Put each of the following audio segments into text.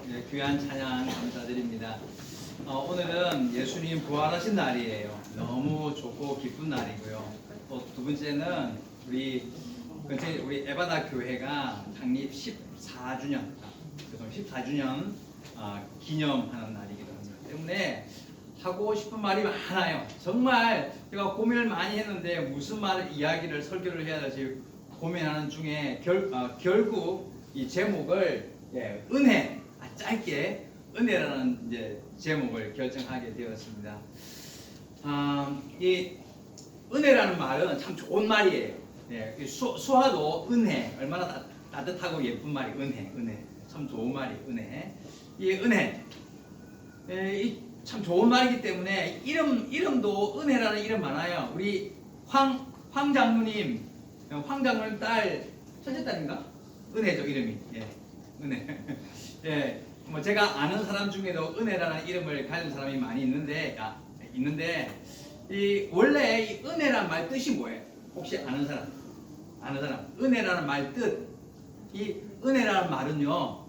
네, 귀한 찬양 감사드립니다. 오늘은 예수님 부활하신 날이에요. 너무 좋고 기쁜 날이고요. 또 두 번째는 우리 에바다 교회가 창립 14주년, 14주년 기념하는 날이기도 합니다. 때문에 하고 싶은 말이 많아요. 정말 제가 고민을 많이 했는데 무슨 이야기를 설교를 해야 될지 고민하는 중에 결국 이 제목을 은혜, 짧게 은혜라는 이제 제목을 결정하게 되었습니다. 이 은혜라는 말은 참 좋은 말이에요. 수화도 은혜, 얼마나 따뜻하고 예쁜 말이 은혜, 참 좋은 말이 은혜. 이 은혜, 참 좋은 말이기 때문에 이름도 은혜라는 이름 많아요. 우리 황 장로님 딸 첫째 딸인가? 은혜죠 이름이. 은혜. 뭐 제가 아는 사람 중에도 은혜라는 이름을 가진 사람이 많이 있는데 원래 이 은혜란 말 뜻이 뭐예요? 혹시 아는 사람? 은혜라는 말 뜻. 이 은혜라는 말은요.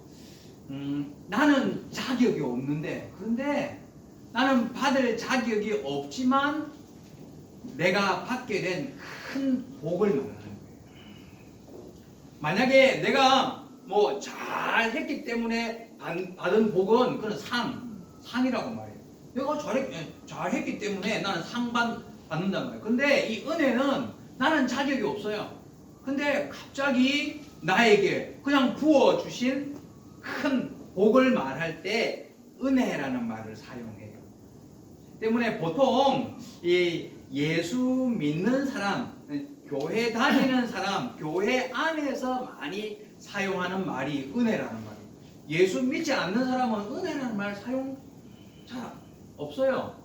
나는 자격이 없는데 그런데 나는 받을 자격이 없지만 내가 받게 된 큰 복을 말하는 거예요. 만약에 내가 뭐 잘했기 때문에 받은 복은 그건 상이라고 말해요. 내가 잘했기 때문에 나는 상 받는단 말이에요. 근데 이 은혜는 나는 자격이 없어요. 근데 갑자기 나에게 그냥 부어주신 큰 복을 말할 때 은혜라는 말을 사용해요. 때문에 보통 이 예수 믿는 사람, 교회 다니는 사람, 교회 안에서 많이 사용하는 말이 은혜라는 말이에요. 예수 믿지 않는 사람은 은혜라는 말 사용 잘 없어요.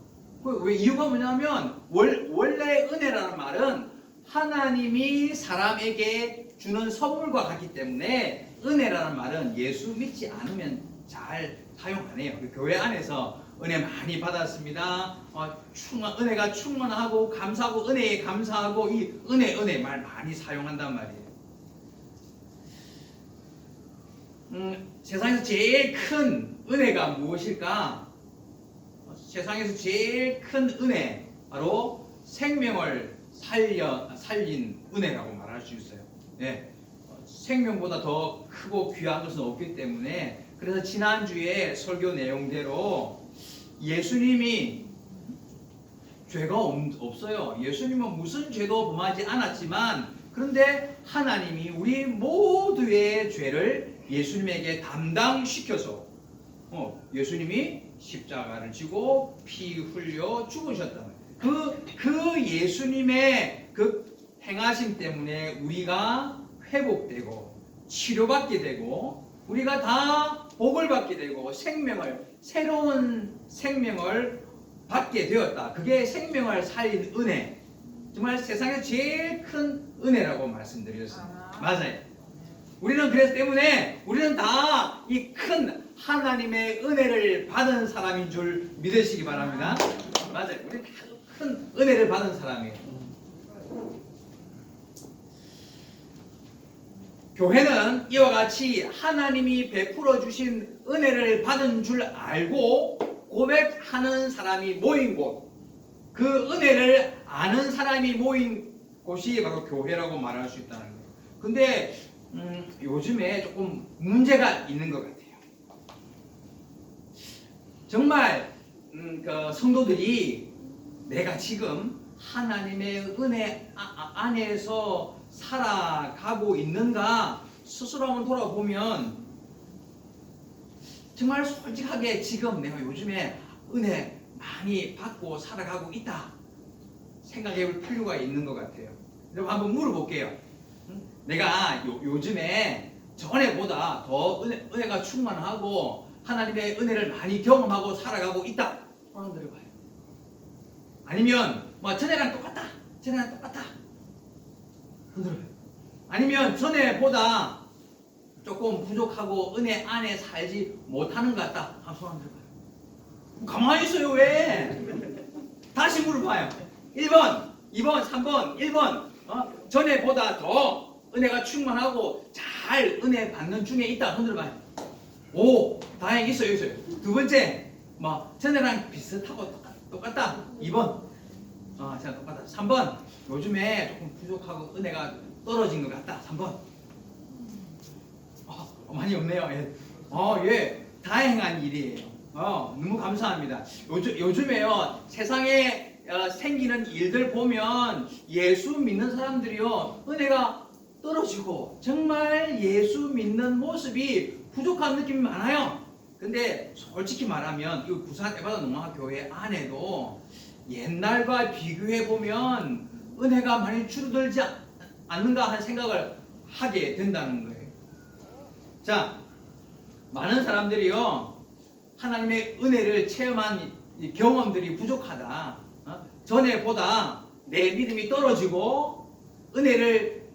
왜 이유가 뭐냐면 원래 은혜라는 말은 하나님이 사람에게 주는 선물과 같기 때문에 은혜라는 말은 예수 믿지 않으면 잘 사용 안 해요. 교회 안에서 은혜 많이 받았습니다. 은혜가 충만하고 감사하고 은혜에 감사하고 이 은혜 말 많이 사용한단 말이에요. 세상에서 제일 큰 은혜가 무엇일까? 세상에서 제일 큰 은혜 바로 생명을 살린 은혜라고 말할 수 있어요. 생명보다 더 크고 귀한 것은 없기 때문에 그래서 지난주에 설교 내용대로 예수님이 죄가 없어요. 예수님은 무슨 죄도 범하지 않았지만 그런데 하나님이 우리 모두의 죄를 예수님에게 담당시켜서 예수님이 십자가를 지고 피 흘려 죽으셨다. 그 예수님의 그 행하심 때문에 우리가 회복되고 치료받게 되고 우리가 다 복을 받게 되고 새로운 생명을 받게 되었다. 그게 생명을 살린 은혜. 정말 세상에서 제일 큰 은혜라고 말씀드렸어요. 맞아요. 우리는 그래서 때문에 우리는 다 이 큰 하나님의 은혜를 받은 사람인 줄 믿으시기 바랍니다. 맞아요. 우리는 다 큰 은혜를 받은 사람이에요. 교회는 이와 같이 하나님이 베풀어 주신 은혜를 받은 줄 알고 고백하는 사람이 모인 곳, 그 은혜를 아는 사람이 모인 곳이 바로 교회라고 말할 수 있다는 거예요. 근데 요즘에 조금 문제가 있는 것 같아요. 정말 그 성도들이 내가 지금 하나님의 은혜 안에서 살아가고 있는가 스스로 한번 돌아보면 정말 솔직하게 지금 내가 요즘에 은혜 많이 받고 살아가고 있다 생각해 볼 필요가 있는 것 같아요. 여러분 한번 물어볼게요. 내가 요즘에 전에보다 더 은혜가 충만하고 하나님의 은혜를 많이 경험하고 살아가고 있다. 손 들어봐요. 아니면 뭐 전에랑 똑같다. 손 들어봐요. 아니면 전에보다 조금 부족하고 은혜 안에 살지 못하는 것 같다. 손 안 들어봐요. 가만히 있어요. 왜? 다시 물어봐요. 1번, 2번, 3번, 1번. 전에보다 더 은혜가 충만하고 잘 은혜 받는 중에 있다. 손 들어봐요. 오, 다행히 있어요. 두 번째, 뭐 전에랑 비슷하고 똑같다. 2번. 제가 똑같다. 3번. 요즘에 조금 부족하고 은혜가 떨어진 것 같다. 3번. 많이 없네요. 예. 다행한 일이에요. 너무 감사합니다. 요즘에요, 세상에 생기는 일들 보면 예수 믿는 사람들이요, 은혜가 떨어지고 정말 예수 믿는 모습이 부족한 느낌이 많아요. 근데 솔직히 말하면 이 부산 에바다 농화교회 안에도 옛날과 비교해 보면 은혜가 많이 줄어들지 않는가 하는 생각을 하게 된다는 거예요. 자, 많은 사람들이요, 하나님의 은혜를 체험한 경험들이 부족하다. 전에보다 내 믿음이 떨어지고 은혜를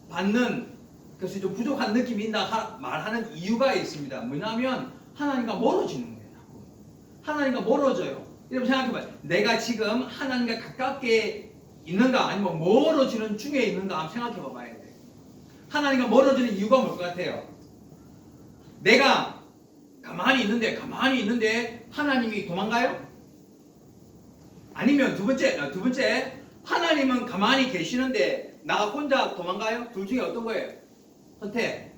받는 것이 좀 부족한 느낌이 있다 말하는 이유가 있습니다. 뭐냐면 하나님과 멀어지는 거예요. 하나님과 멀어져요. 여러분 생각해봐요. 내가 지금 하나님과 가깝게 있는가 아니면 멀어지는 중에 있는가 한번 생각해봐 봐야 돼요. 하나님과 멀어지는 이유가 뭘 것 같아요? 내가 가만히 있는데 하나님이 도망가요? 아니면 두 번째 하나님은 가만히 계시는데 나 혼자 도망가요? 둘 중에 어떤 거예요? 선택.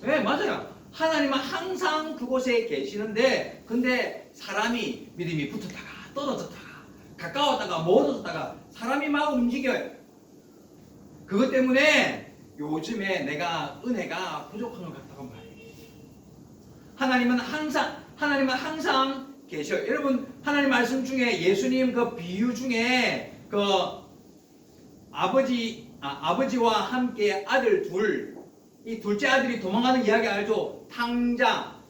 네, 맞아요. 하나님은 항상 그곳에 계시는데 근데 사람이 믿음이 붙었다가 떨어졌다가 가까웠다가 멀어졌다가 사람이 막 움직여요. 그것 때문에 요즘에 내가 은혜가 부족한 것 같다고 말해요. 하나님은 항상 계셔요. 여러분 하나님 말씀 중에 예수님 그 비유 중에 그 아버지와 함께 아들 둘, 이 둘째 아들이 도망가는 이야기 알죠? 탕자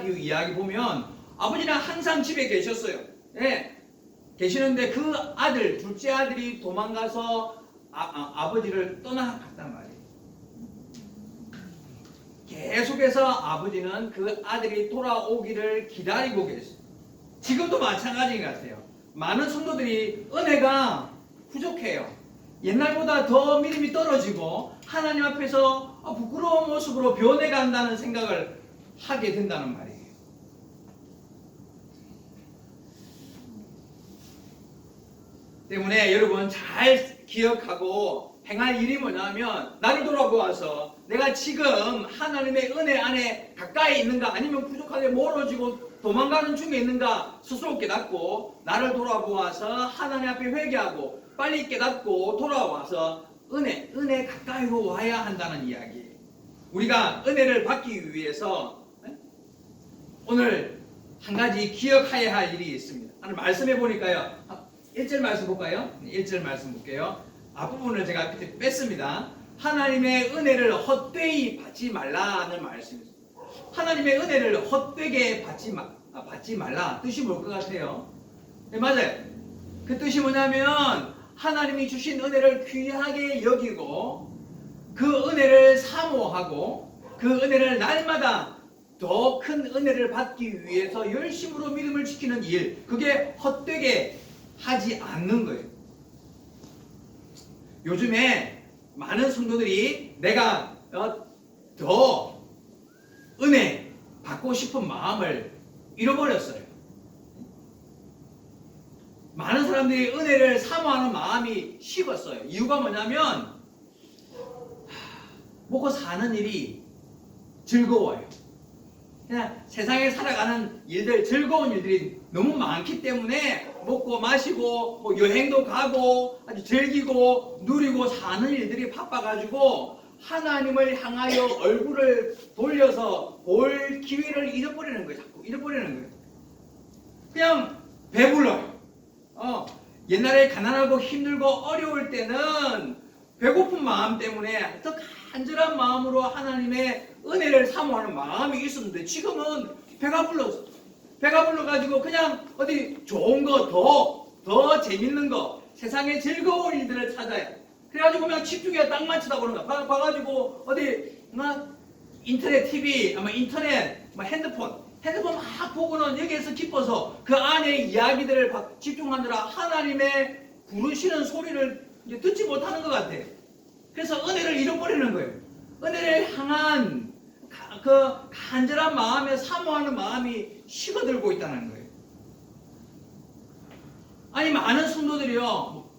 비유 이야기 보면 아버지는 항상 집에 계셨어요. 예, 계시는데 그 아들, 둘째 아들이 도망가서 아버지를 떠나갔단 말이에요. 계속해서 아버지는 그 아들이 돌아오기를 기다리고 계세요. 지금도 마찬가지인 것 같아요. 많은 성도들이 은혜가 부족해요. 옛날보다 더 믿음이 떨어지고 하나님 앞에서 부끄러운 모습으로 변해간다는 생각을 하게 된다는 말이에요. 때문에 여러분 잘 기억하고 행할 일이 뭐냐면 나를 돌아보아서 내가 지금 하나님의 은혜 안에 가까이 있는가 아니면 부족하게 멀어지고 도망가는 중에 있는가 스스로 깨닫고 나를 돌아보아서 하나님 앞에 회개하고 빨리 깨닫고 돌아와서 은혜 가까이로 와야 한다는 이야기예요. 우리가 은혜를 받기 위해서 오늘 한 가지 기억해야 할 일이 있습니다. 오늘 말씀해 보니까요. 1절 말씀 볼까요? 1절 말씀 볼게요. 앞부분을 제가 뺐습니다. 하나님의 은혜를 헛되이 받지 말라는 말씀입니다. 하나님의 은혜를 헛되게 받지 말라. 뜻이 뭘 것 같아요? 네, 맞아요. 그 뜻이 뭐냐면 하나님이 주신 은혜를 귀하게 여기고 그 은혜를 사모하고 그 은혜를 날마다 더 큰 은혜를 받기 위해서 열심으로 믿음을 지키는 일, 그게 헛되게 하지 않는 거예요. 요즘에 많은 성도들이 내가 더 은혜 받고 싶은 마음을 잃어버렸어요. 많은 사람들이 은혜를 사모하는 마음이 식었어요. 이유가 뭐냐면 먹고 사는 일이 즐거워요. 그냥 세상에 살아가는 일들, 즐거운 일들이 너무 많기 때문에 먹고 마시고 뭐 여행도 가고 아주 즐기고 누리고 사는 일들이 바빠가지고 하나님을 향하여 얼굴을 돌려서 볼 기회를 잃어버리는 거예요. 자꾸 잃어버리는 거예요. 그냥 배불러요. 옛날에 가난하고 힘들고 어려울 때는 배고픈 마음 때문에 더 간절한 마음으로 하나님의 은혜를 사모하는 마음이 있었는데 지금은 배가 불러가지고 그냥 어디 좋은 거 더 재밌는 거 세상에 즐거운 일들을 찾아요. 그래가지고 그냥 집중해야 딱 맞추다 그런가 봐가지고 어디 인터넷 TV 아마 인터넷 핸드폰 막 보고는 여기에서 기뻐서 그 안에 이야기들을 집중하느라 하나님의 부르시는 소리를 이제 듣지 못하는 것 같아요. 그래서 은혜를 잃어버리는 거예요. 은혜를 향한 그 간절한 마음에 사모하는 마음이 식어들고 있다는 거예요. 아니 많은 성도들이요,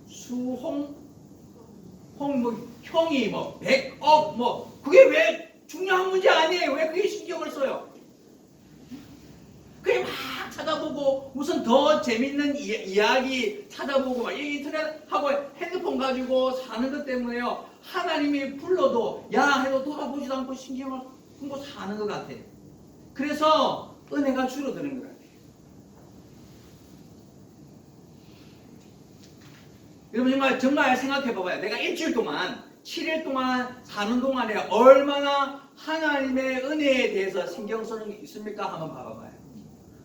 박수홍, 형이 100억 그게 왜 중요한 문제 아니에요? 왜 그게 신경을 써요? 그게 막 찾아보고 무슨 더 재밌는 이야기 찾아보고 막 인터넷하고 핸드폰 가지고 사는 것 때문에요, 하나님이 불러도 야 해도 돌아보지도 않고 신경을 쓰고 사는 것 같아요. 그래서 은혜가 줄어드는 것 같아요. 여러분 정말 생각해 봐봐요. 내가 일주일 동안 7일 동안 사는 동안에 얼마나 하나님의 은혜에 대해서 신경 쓰는 게 있습니까? 한번 봐봐요.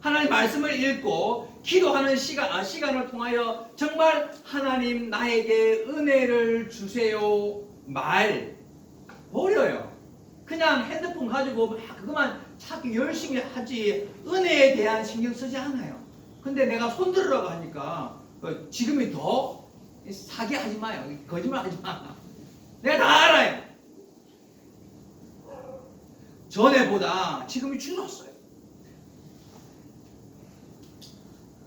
하나님 말씀을 읽고 기도하는 시간을 통하여 정말 하나님 나에게 은혜를 주세요 말 버려요. 그냥 핸드폰 가지고 막 그것만 찾기 열심히 하지 은혜에 대한 신경 쓰지 않아요. 근데 내가 손들으라고 하니까 지금이 더 사기하지 마요. 거짓말 하지 마. 내가 다 알아요. 전에보다 지금이 줄었어요.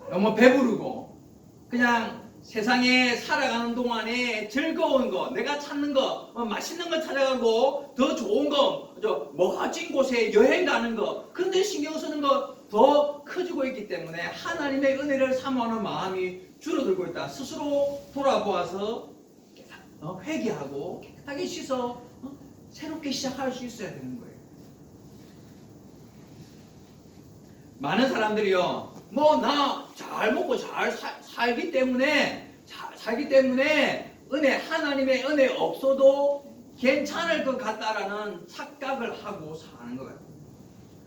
너무 배부르고 그냥 세상에 살아가는 동안에 즐거운 거, 내가 찾는 거, 맛있는 거 찾아가고 더 좋은 거, 멋진 곳에 여행 가는 거, 그런 데 신경 쓰는 거 더 커지고 있기 때문에 하나님의 은혜를 사모하는 마음이 줄어들고 있다. 스스로 돌아보아서 회개하고 깨끗하게 씻어 새롭게 시작할 수 있어야 되는 거예요. 많은 사람들이요, 나 잘 먹고 잘 살기 때문에 하나님의 은혜 없어도 괜찮을 것 같다라는 착각을 하고 사는 것 같아요.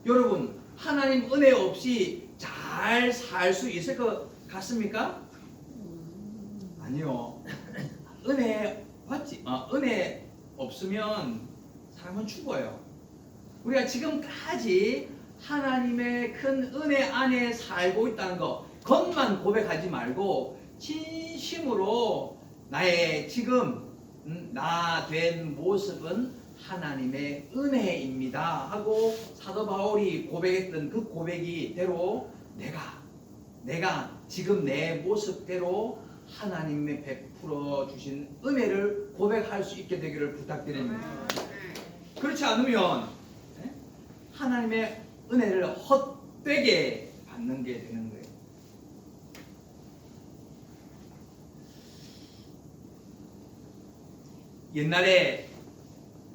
여러분, 하나님 은혜 없이 잘 살 수 있을 것 같습니까? 아니요. 은혜 없으면 사람은 죽어요. 우리가 지금까지 하나님의 큰 은혜 안에 살고 있다는 거, 겉만 고백하지 말고 진심으로 나의 지금 나 된 모습은 하나님의 은혜입니다 하고 사도 바울이 고백했던 그 고백이대로 내가 지금 내 모습대로 하나님의 베풀어 주신 은혜를 고백할 수 있게 되기를 부탁드립니다. 그렇지 않으면 하나님의 은혜를 헛되게 받는 게 되는 거예요. 옛날에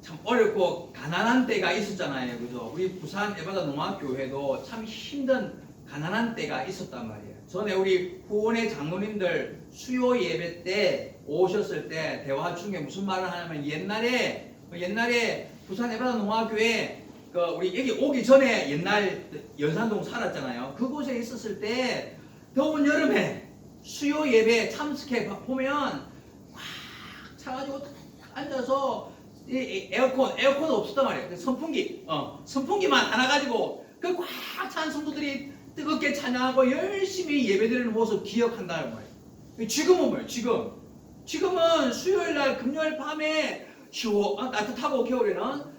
참 어렵고 가난한 때가 있었잖아요. 그죠? 우리 부산 에바다 농학교회도 참 힘든 가난한 때가 있었단 말이에요. 전에 우리 후원의 장로님들 수요 예배 때 오셨을 때 대화 중에 무슨 말을 하냐면 옛날에 부산 에바다 농학교회 우리 여기 오기 전에 옛날 연산동 살았잖아요. 그곳에 있었을 때 더운 여름에 수요 예배에 참석해 보면 꽉 차가지고 앉아서 에어컨 없었단 말이에요. 선풍기만 하나 가지고 그 꽉 찬 성도들이 뜨겁게 찬양하고 열심히 예배드리는 모습 기억한다는 말이에요. 지금은 뭐예요? 지금은 수요일 날 금요일 밤에 따뜻하고 겨울에는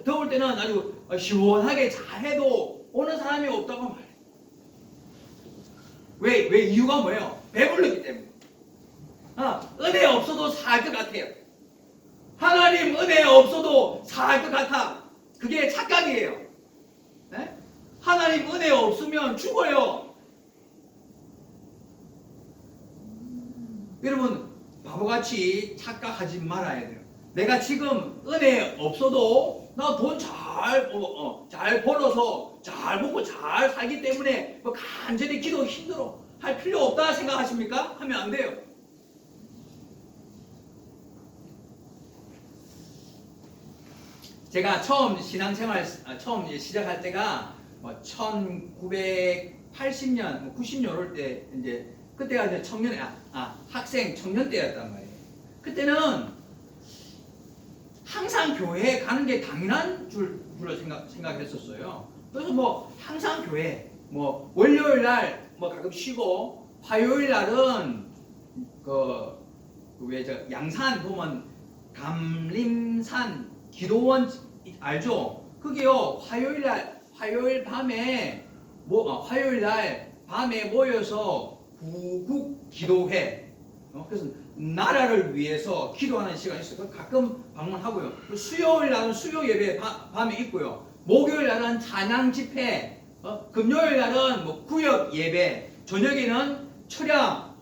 더울 때는 아주 시원하게 잘해도 오는 사람이 없다고 말해요. 왜 이유가 뭐예요? 배부르기 때문에. 은혜 없어도 살 것 같아요. 하나님 은혜 없어도 살 것 같아. 그게 착각이에요. 네? 하나님 은혜 없으면 죽어요. 여러분 바보같이 착각하지 말아야 돼요. 내가 지금 은혜 없어도 나 돈 잘 벌어서 잘 먹고 잘 살기 때문에 간절히 기도 힘들어 할 필요 없다 생각하십니까? 하면 안 돼요. 제가 처음 신앙생활 처음 시작할 때가 1980년, 90년 올 때 이제 그때가 이제 학생 청년 때였단 말이에요. 그때는 항상 교회에 가는 게 당연한 줄로 생각했었어요. 그래서 항상 교회, 월요일 날 가끔 쉬고 화요일 날은 양산 보면 감림산 기도원 알죠? 그게요 화요일 밤에 화요일 날 밤에 모여서 구국 기도회. 그래서 나라를 위해서 기도하는 시간이 있어요. 가끔 방문하고요. 수요일 날은 수요 예배 밤에 있고요. 목요일 날은 찬양 집회. 금요일 날은 뭐 구역 예배. 저녁에는 철야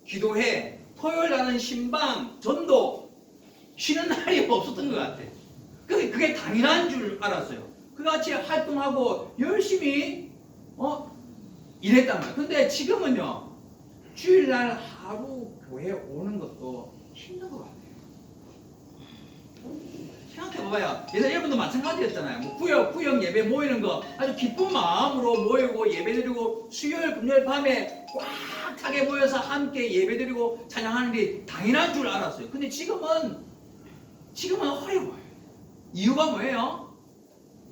기도회. 토요일 날은 신방 전도. 쉬는 날이 없었던 것 같아요. 그게 당연한 줄 알았어요. 그같이 활동하고 열심히 일했단 말이에요. 근데 지금은요, 주일날 하루 교회 오는 것도 힘든 것 같아요. 생각해봐봐요. 예전에 여러분도 마찬가지였잖아요. 뭐 구역 예배 모이는 거 아주 기쁜 마음으로 모이고 예배드리고 수요일 금요일 밤에 꽉 차게 모여서 함께 예배드리고 찬양하는 게 당연한 줄 알았어요. 근데 지금은 어려워요. 이유가 뭐예요?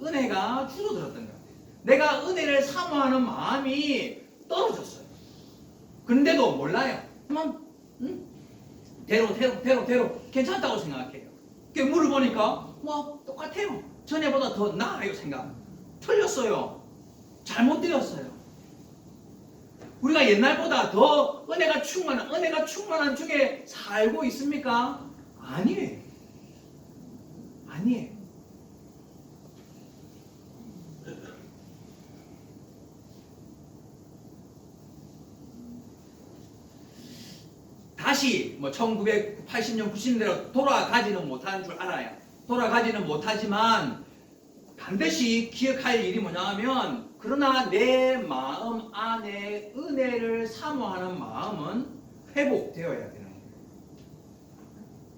은혜가 줄어들었던 것 같아요. 내가 은혜를 사모하는 마음이 떨어졌어요. 그런데도 몰라요. 대로 괜찮다고 생각해요. 물어보니까 똑같아요. 전에보다 더 나아요. 생각 틀렸어요. 잘못되었어요. 우리가 옛날보다 더 은혜가 충만한 중에 살고 있습니까? 아니에요. 다시 1980년 90년대로 돌아가지는 못하는 줄 알아요. 돌아가지는 못하지만 반드시 기억할 일이 뭐냐면, 그러나 내 마음 안에 은혜를 사모하는 마음은 회복되어야 되는 거예요.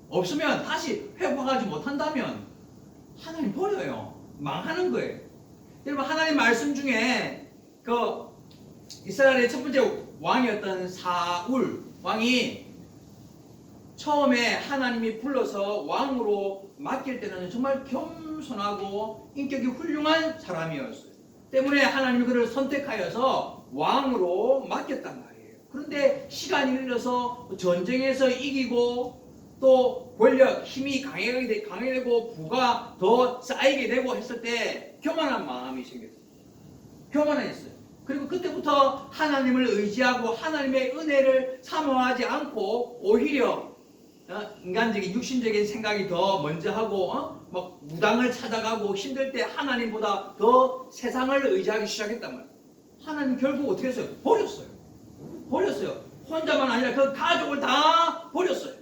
없으면, 다시 회복하지 못한다면 하나님 버려요. 망하는 거예요. 여러분, 하나님 말씀 중에 이스라엘의 첫 번째 왕이었던 사울 왕이 처음에 하나님이 불러서 왕으로 맡길 때는 정말 겸손하고 인격이 훌륭한 사람이었어요. 때문에 하나님이 그를 선택하여서 왕으로 맡겼단 말이에요. 그런데 시간이 흘러서 전쟁에서 이기고 또 권력, 힘이 강해지고 부가 더 쌓이게 되고 했을 때 교만한 마음이 생겼어요. 교만했어요. 그리고 그때부터 하나님을 의지하고 하나님의 은혜를 사모하지 않고 오히려 인간적인 육신적인 생각이 더 먼저 하고 막 무당을 찾아가고 힘들 때 하나님보다 더 세상을 의지하기 시작했단 말이에요. 하나님 결국 어떻게 했어요? 버렸어요. 혼자만 아니라 그 가족을 다 버렸어요.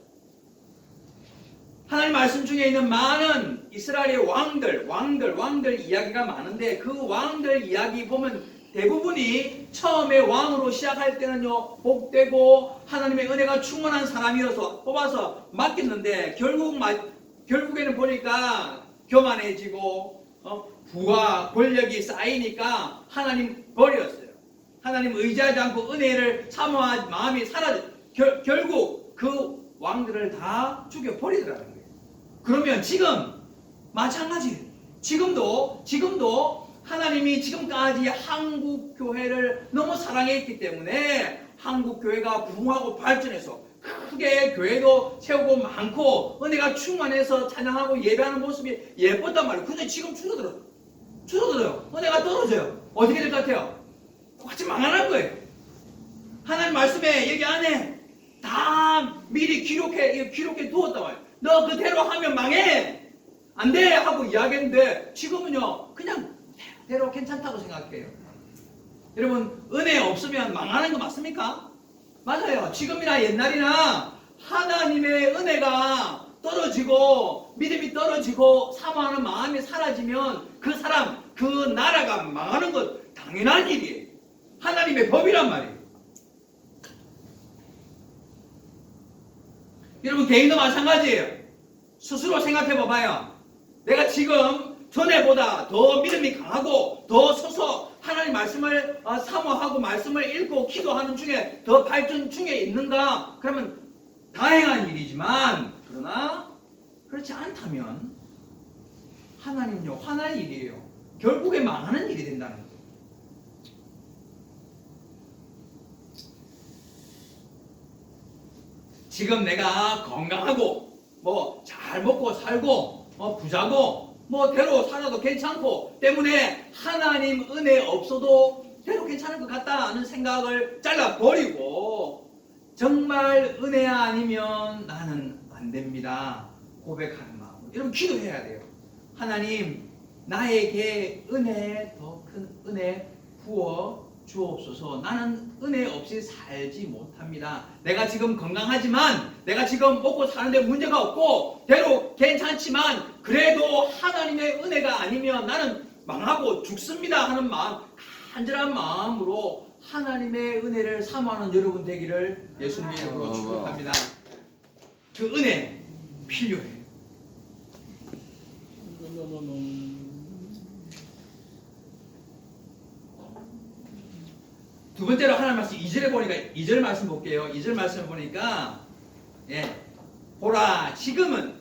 하나님 말씀 중에 있는 많은 이스라엘의 왕들 이야기가 많은데, 그 왕들 이야기 보면 대부분이 처음에 왕으로 시작할 때는요, 복되고 하나님의 은혜가 충만한 사람이어서 뽑아서 맡겼는데, 결국에는 보니까 교만해지고 부와 권력이 쌓이니까 하나님 버렸어요. 하나님 의지하지 않고 은혜를 사모한 마음이 사라져 결국 그 왕들을 다 죽여버리더라는 거예요. 그러면 지금 마찬가지예요. 지금도 하나님이 지금까지 한국 교회를 너무 사랑했기 때문에 한국 교회가 부흥하고 발전해서 크게 교회도 세우고 많고 은혜가 충만해서 찬양하고 예배하는 모습이 예뻤단 말이에요. 근데 지금 줄어들어요. 은혜가 떨어져요. 어떻게 될 것 같아요? 똑같이 망하는 거예요. 하나님 말씀에 여기 안에 다 미리 기록해 두었단 말이에요. 너 그대로 하면 망해, 안 돼 하고 이야기했는데, 지금은요 그냥 대로 괜찮다고 생각해요. 여러분, 은혜 없으면 망하는 거 맞습니까? 맞아요. 지금이나 옛날이나 하나님의 은혜가 떨어지고 믿음이 떨어지고 사모하는 마음이 사라지면 그 사람, 그 나라가 망하는 것 당연한 일이에요. 하나님의 법이란 말이에요. 여러분, 개인도 마찬가지예요. 스스로 생각해 봐봐요. 내가 지금 전에보다 더 믿음이 강하고 더 서서 하나님 말씀을 사모하고 말씀을 읽고 기도하는 중에 더 발전 중에 있는가? 그러면 다행한 일이지만, 그러나 그렇지 않다면 하나님은요 화날 일이에요. 결국에 망하는 일이 된다는 거예요. 지금 내가 건강하고 잘 먹고 살고 부자고 뭐 대로 살아도 괜찮고 때문에 하나님 은혜 없어도 대로 괜찮을 것 같다 하는 생각을 잘라버리고 정말 은혜야 아니면 나는 안 됩니다 고백하는 마음으로 여러분 기도해야 돼요. 하나님 나에게 은혜 더 큰 은혜 부어 주옵소서. 나는 은혜 없이 살지 못합니다. 내가 지금 건강하지만 내가 지금 먹고 사는데 문제가 없고 대로 괜찮지만 그래도 하나님의 은혜가 아니면 나는 망하고 죽습니다 하는 마음 간절한 마음으로 하나님의 은혜를 사모하는 여러분 되기를 예수님의 이름으로 축복합니다. 그 은혜 필요해요. 두 번째로 하나님 말씀 2절에 보니까 2절 말씀 볼게요. 2절 말씀 보니까 보라 지금은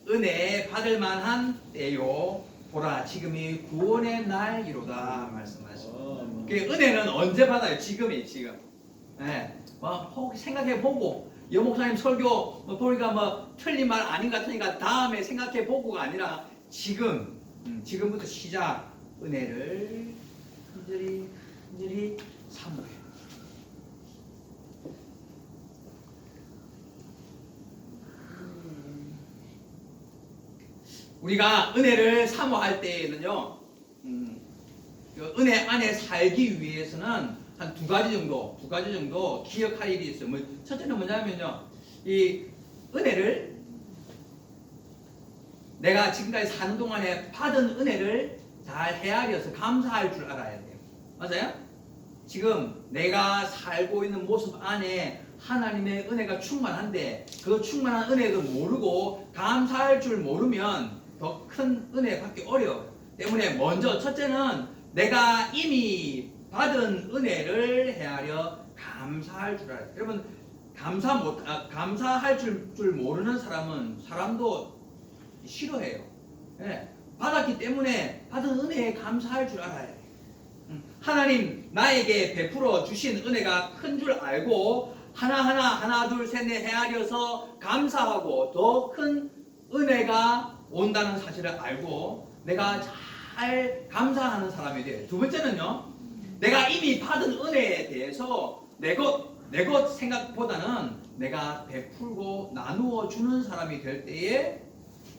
은혜 받을 만한 때요. 보라 지금이 구원의 날이로다 말씀하시고 그 은혜는 언제 받아요? 지금이 지금. 혹 생각해 보고 여 목사님 설교 보니까 뭐 틀린 말 아닌 것 같으니까 다음에 생각해 보고가 아니라 지금 지금부터 시작 은혜를 간절히 사모해. 우리가 은혜를 사모할 때에는요, 그 은혜 안에 살기 위해서는 한 두 가지 정도 기억할 일이 있어요. 첫째는 뭐냐면요, 이 은혜를 내가 지금까지 사는 동안에 받은 은혜를 잘 헤아려서 감사할 줄 알아야 돼요. 맞아요? 지금 내가 살고 있는 모습 안에 하나님의 은혜가 충만한데 그 충만한 은혜도 모르고 감사할 줄 모르면 더 큰 은혜 받기 어려워요. 때문에 먼저 첫째는 내가 이미 받은 은혜를 헤아려 감사할 줄 알아요. 여러분 감사할 줄 모르는 사람도 싫어해요. 받았기 때문에 받은 은혜에 감사할 줄 알아야 돼요. 하나님 나에게 베풀어 주신 은혜가 큰 줄 알고 하나 둘 셋 넷 헤아려서 감사하고 더 큰 은혜가 온다는 사실을 알고 내가 잘 감사하는 사람이 돼요. 두 번째는요, 내가 이미 받은 은혜에 대해서 내 것 생각보다는 내가 베풀고 나누어 주는 사람이 될 때에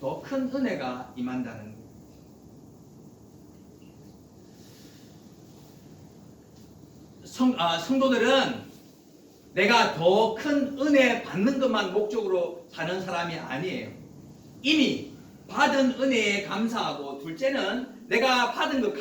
더 큰 은혜가 임한다는 거예요. 성도들은 내가 더 큰 은혜 받는 것만 목적으로 사는 사람이 아니에요. 이미 받은 은혜에 감사하고 둘째는 내가 받은 것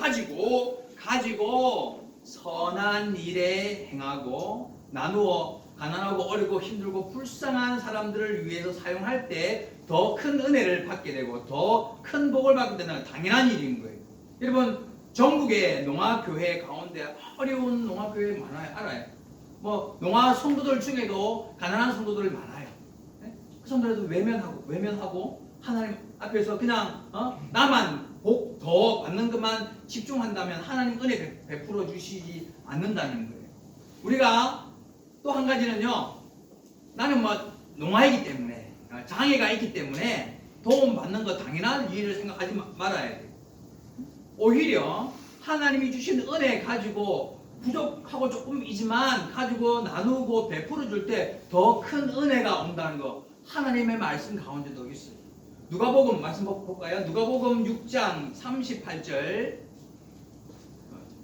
가지고 선한 일에 행하고 나누어 가난하고 어렵고 힘들고 불쌍한 사람들을 위해서 사용할 때 더 큰 은혜를 받게 되고 더 큰 복을 받게 되는 당연한 일인 거예요. 여러분 전국의 농아교회 가운데 어려운 농아교회 많아요. 알아요? 뭐 농아 성도들 중에도 가난한 성도들 많아요. 그 성도들도 외면하고 하나님 앞에서 그냥 나만 복 더 받는 것만 집중한다면 하나님 은혜 베풀어 주시지 않는다는 거예요. 우리가 또 한 가지는요, 나는 뭐 농아이기 때문에 장애가 있기 때문에 도움 받는 거 당연한 일을 생각하지 말아야 돼요. 오히려 하나님이 주신 은혜 가지고 부족하고 조금이지만 가지고 나누고 베풀어 줄 때 더 큰 은혜가 온다는 거 하나님의 말씀 가운데도 있어요. 누가복음 말씀 볼까요? 누가복음 6장 38절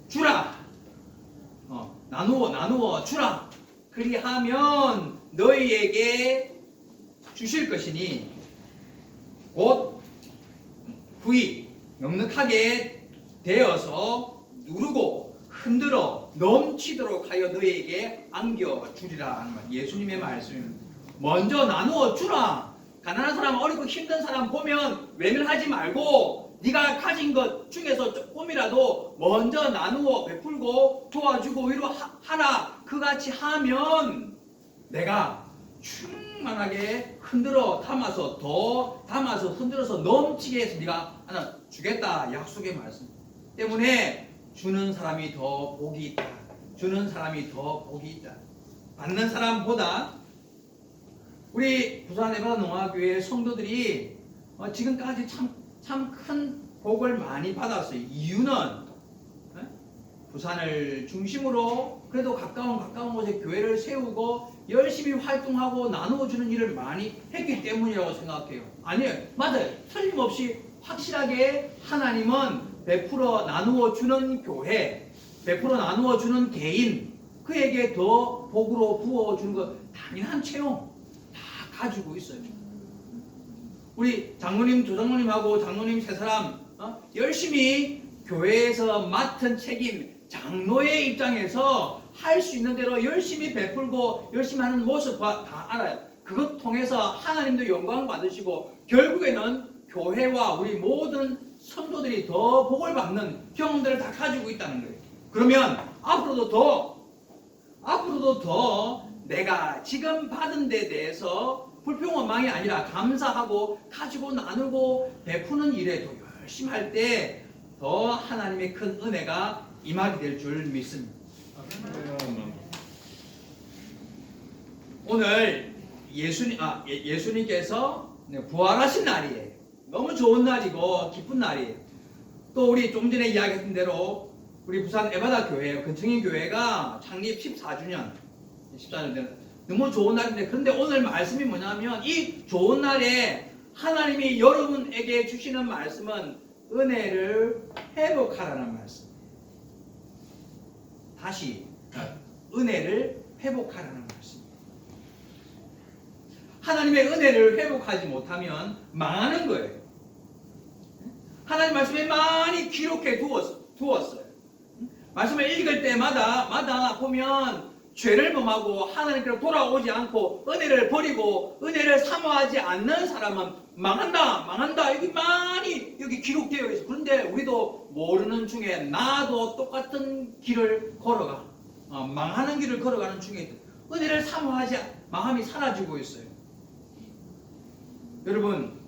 주라 나누어 주라 그리하면 너희에게 주실 것이니 곧 후이 넉넉하게 되어서 누르고 흔들어 넘치도록 하여 너희에게 안겨주리라 하는 말. 예수님의 말씀입니다. 먼저 나누어 주라. 가난한 사람, 어렵고 힘든 사람 보면 외면하지 말고 네가 가진 것 중에서 조금이라도 먼저 나누어 베풀고 도와주고 위로하라. 그같이 하면 내가 충만하게 흔들어 담아서 더 담아서 흔들어서 넘치게 해서 네가 하나 주겠다. 약속의 말씀 때문에 주는 사람이 더 복이 있다. 주는 사람이 더 복이 있다. 받는 사람보다 우리 부산 에바다 농아교회 성도들이 지금까지 참 큰 복을 많이 받았어요. 이유는 부산을 중심으로 그래도 가까운 곳에 교회를 세우고 열심히 활동하고 나누어주는 일을 많이 했기 때문이라고 생각해요. 아니에요. 맞아요. 틀림없이 확실하게 하나님은 베풀어 나누어주는 교회, 베풀어 나누어주는 개인, 그에게 더 복으로 부어주는 것 당연한 체험 다 가지고 있어요. 우리 장로님, 조장로님하고 장로님 세 사람 열심히 교회에서 맡은 책임, 장로의 입장에서 할 수 있는 대로 열심히 베풀고 열심히 하는 모습 다 알아요. 그것 통해서 하나님도 영광 받으시고 결국에는 교회와 우리 모든 성도들이 더 복을 받는 경험들을 다 가지고 있다는 거예요. 그러면 앞으로도 더 내가 지금 받은 데 대해서 불평원망이 아니라 감사하고 가지고 나누고 베푸는 일에 더 열심히 할 때 더 하나님의 큰 은혜가 임하게 될 줄 믿습니다. 오늘 예수님께서 부활하신 날이에요. 너무 좋은 날이고 기쁜 날이에요. 또 우리 좀 전에 이야기했던 대로 우리 부산 에바다 교회, 근청인 교회가 창립 14주년 되는 너무 좋은 날인데, 그런데 오늘 말씀이 뭐냐면 이 좋은 날에 하나님이 여러분에게 주시는 말씀은 은혜를 회복하라는 말씀. 다시 은혜를 회복하라는 말씀. 하나님의 은혜를 회복하지 못하면 망하는 거예요. 하나님 말씀에 많이 기록해 두었어요. 말씀을 읽을 때마다 보면 죄를 범하고 하나님께로 돌아오지 않고 은혜를 버리고 은혜를 사모하지 않는 사람은 망한다 여기 많이 기록되어 있어요. 그런데 우리도 모르는 중에 나도 똑같은 길을 걸어가 망하는 길을 걸어가는 중에 은혜를 사모하지 마음이 사라지고 있어요. 여러분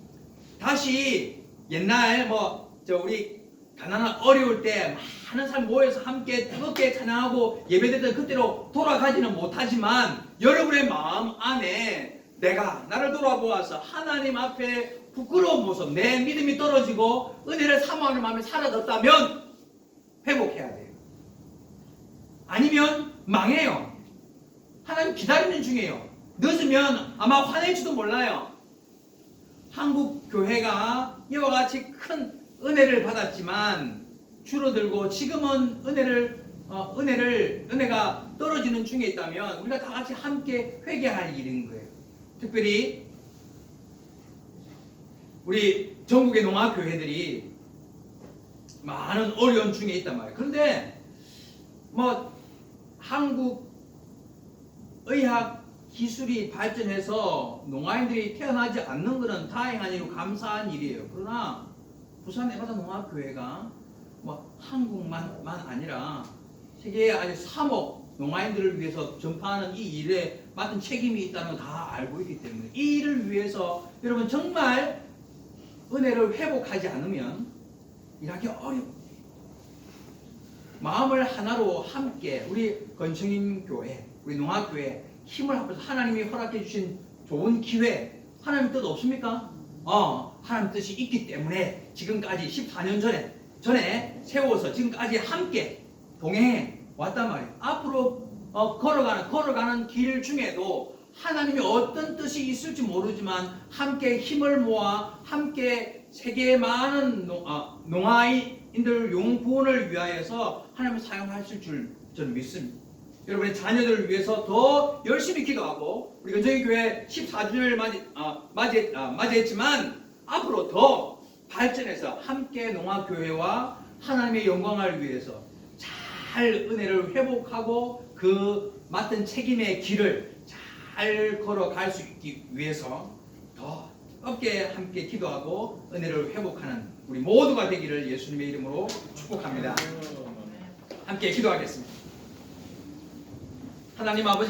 다시 옛날 우리 가난한 어려울 때 많은 사람 모여서 함께 뜨겁게 찬양하고 예배드렸던 그때로 돌아가지는 못하지만 여러분의 마음 안에 내가 나를 돌아보아서 하나님 앞에 부끄러운 모습, 내 믿음이 떨어지고 은혜를 사모하는 마음이 사라졌다면 회복해야 돼요. 아니면 망해요. 하나님 기다리는 중이에요. 늦으면 아마 화낼지도 몰라요. 한국 교회가 이와 같이 큰 은혜를 받았지만 줄어들고 지금은 은혜가 떨어지는 중에 있다면 우리가 다 같이 함께 회개할 일인 거예요. 특별히 우리 전국의 농학교회들이 많은 어려움 중에 있단 말이에요. 그런데 한국 의학 기술이 발전해서 농아인들이 태어나지 않는 것은 다행한 일이고 감사한 일이에요. 그러나 부산 에바다 농학교회가 한국만 아니라 세계에 아주 3억 농아인들을 위해서 전파하는 이 일에 맡은 책임이 있다는 걸 다 알고 있기 때문에 이 일을 위해서 여러분 정말 은혜를 회복하지 않으면 일하기 어려워요. 마음을 하나로 함께 우리 건청인 교회, 우리 농학교회 힘을 합해서 하나님이 허락해 주신 좋은 기회, 하나님 뜻 없습니까? 하나님 뜻이 있기 때문에 지금까지 14년 전에 세워서 지금까지 함께 동행해 왔단 말이에요. 앞으로 걸어가는 길 중에도 하나님이 어떤 뜻이 있을지 모르지만 함께 힘을 모아 함께 세계의 많은 농아인들 영구원을 위하여서 하나님을 사용하실 줄 저는 믿습니다. 여러분의 자녀들을 위해서 더 열심히 기도하고 우리 건정의 교회 14주년을 맞이했지만 앞으로 더 발전해서 함께 농학교회와 하나님의 영광을 위해서 잘 은혜를 회복하고 그 맡은 책임의 길을 잘 걸어갈 수 있기 위해서 더 뜨겁게 함께 기도하고 은혜를 회복하는 우리 모두가 되기를 예수님의 이름으로 축복합니다. 함께 기도하겠습니다. 하나님 아버지